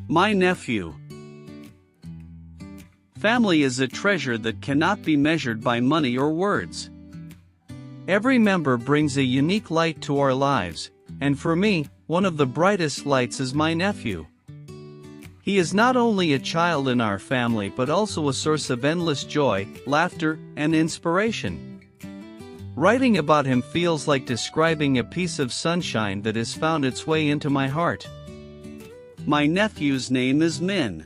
My nephew. Family is a treasure that cannot be measured by money or words. Every member brings a unique light to our lives, and for me, one of the brightest lights is my nephew. He is not only a child in our family but also a source of endless joy, laughter, and inspiration. Writing about him feels like describing a piece of sunshine that has found its way into my heart. My nephew's name is Min.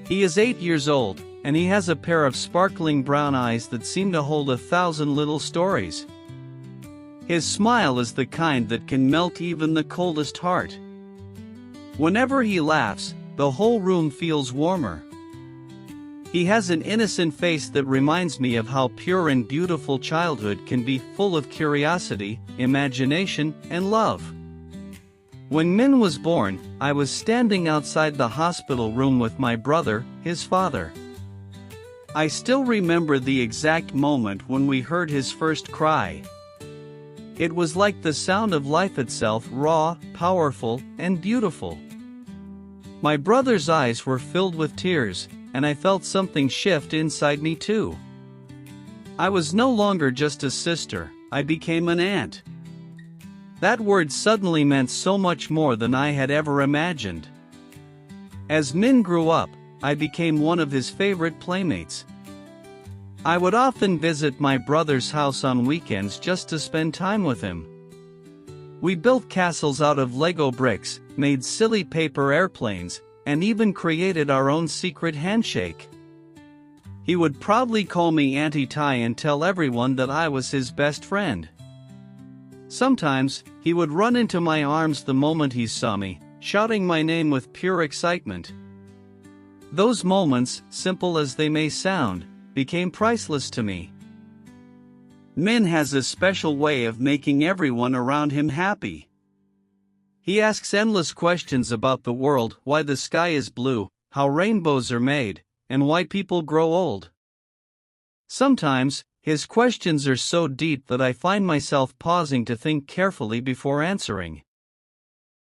He is 8 years old, and he has a pair of sparkling brown eyes that seem to hold 1,000 little stories. His smile is the kind that can melt even the coldest heart. Whenever he laughs, the whole room feels warmer. He has an innocent face that reminds me of how pure and beautiful childhood can be, full of curiosity, imagination, and love. When Min was born, I was standing outside the hospital room with my brother, his father. I still remember the exact moment when we heard his first cry. It was like the sound of life itself, raw, powerful, and beautiful. My brother's eyes were filled with tears, and I felt something shift inside me too. I was no longer just a sister, I became an aunt. That word suddenly meant so much more than I had ever imagined. As Min grew up, I became one of his favorite playmates. I would often visit my brother's house on weekends just to spend time with him. We built castles out of Lego bricks, made silly paper airplanes, and even created our own secret handshake. He would proudly call me Auntie Ty and tell everyone that I was his best friend. Sometimes, he would run into my arms the moment he saw me, shouting my name with pure excitement. Those moments, simple as they may sound, became priceless to me. Min has a special way of making everyone around him happy. He asks endless questions about the world, why the sky is blue, how rainbows are made, and why people grow old. Sometimes, his questions are so deep that I find myself pausing to think carefully before answering.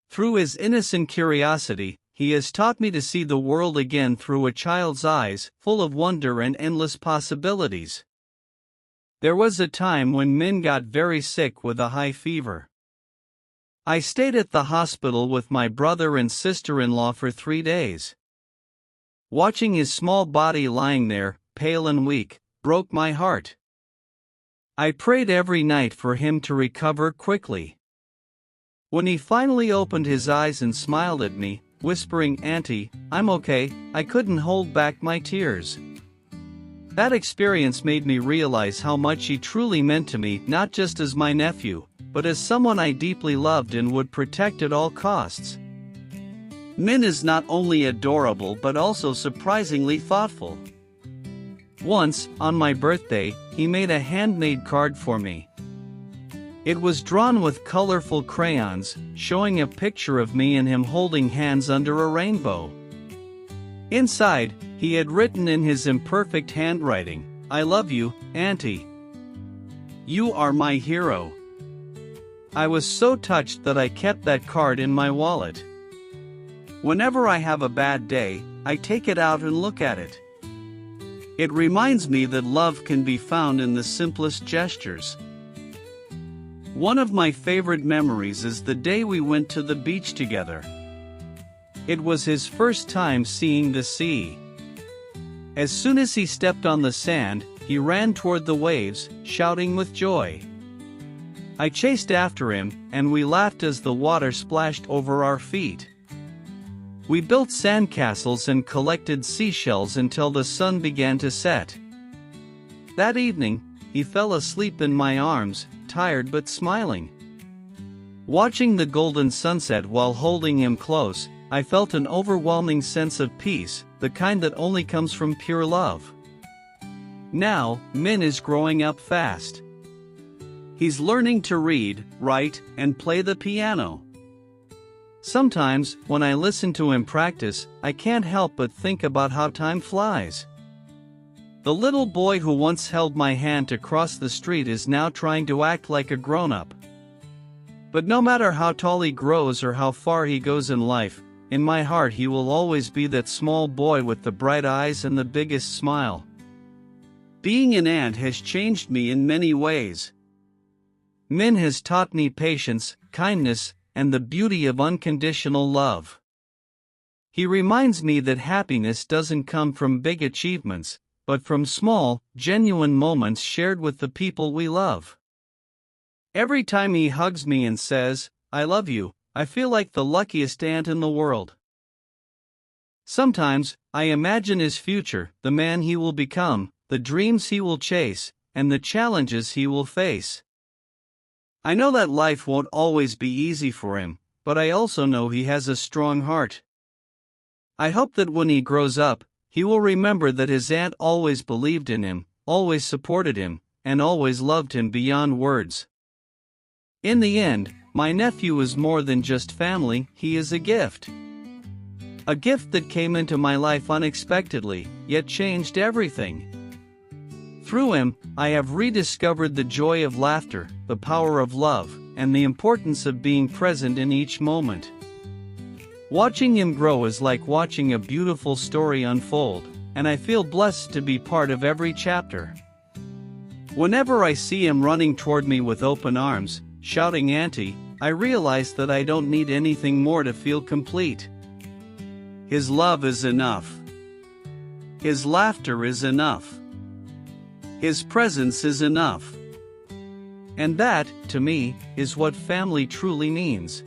Through his innocent curiosity, he has taught me to see the world again through a child's eyes, full of wonder and endless possibilities. There was a time when Min got very sick with a high fever. I stayed at the hospital with my brother and sister-in-law for 3 days. Watching his small body lying there, pale and weak, broke my heart. I prayed every night for him to recover quickly. When he finally opened his eyes and smiled at me, whispering, "Auntie, I'm okay," I couldn't hold back my tears. That experience made me realize how much he truly meant to me, not just as my nephew, but as someone I deeply loved and would protect at all costs. Min is not only adorable but also surprisingly thoughtful. Once, on my birthday, he made a handmade card for me. It was drawn with colorful crayons, showing a picture of me and him holding hands under a rainbow. Inside, he had written in his imperfect handwriting, "I love you, Auntie. You are my hero." I was so touched that I kept that card in my wallet. Whenever I have a bad day, I take it out and look at it. It reminds me that love can be found in the simplest gestures. One of my favorite memories is the day we went to the beach together. It was his first time seeing the sea. As soon as he stepped on the sand, he ran toward the waves, shouting with joy. I chased after him, and we laughed as the water splashed over our feet. We built sandcastles and collected seashells until the sun began to set. That evening, he fell asleep in my arms, tired but smiling. Watching the golden sunset while holding him close, I felt an overwhelming sense of peace, the kind that only comes from pure love. Now, Min is growing up fast. He's learning to read, write, and play the piano. Sometimes, when I listen to him practice, I can't help but think about how time flies. The little boy who once held my hand to cross the street is now trying to act like a grown-up. But no matter how tall he grows or how far he goes in life, in my heart he will always be that small boy with the bright eyes and the biggest smile. Being an aunt has changed me in many ways. Min has taught me patience, kindness, and the beauty of unconditional love. He reminds me that happiness doesn't come from big achievements, but from small, genuine moments shared with the people we love. Every time he hugs me and says, "I love you," I feel like the luckiest aunt in the world. Sometimes, I imagine his future, the man he will become, the dreams he will chase, and the challenges he will face. I know that life won't always be easy for him, but I also know he has a strong heart. I hope that when he grows up, he will remember that his aunt always believed in him, always supported him, and always loved him beyond words. In the end, my nephew is more than just family, he is a gift. A gift that came into my life unexpectedly, yet changed everything. Through him, I have rediscovered the joy of laughter, the power of love, and the importance of being present in each moment. Watching him grow is like watching a beautiful story unfold, and I feel blessed to be part of every chapter. Whenever I see him running toward me with open arms, shouting "Auntie," I realize that I don't need anything more to feel complete. His love is enough. His laughter is enough. His presence is enough. And that, to me, is what family truly means.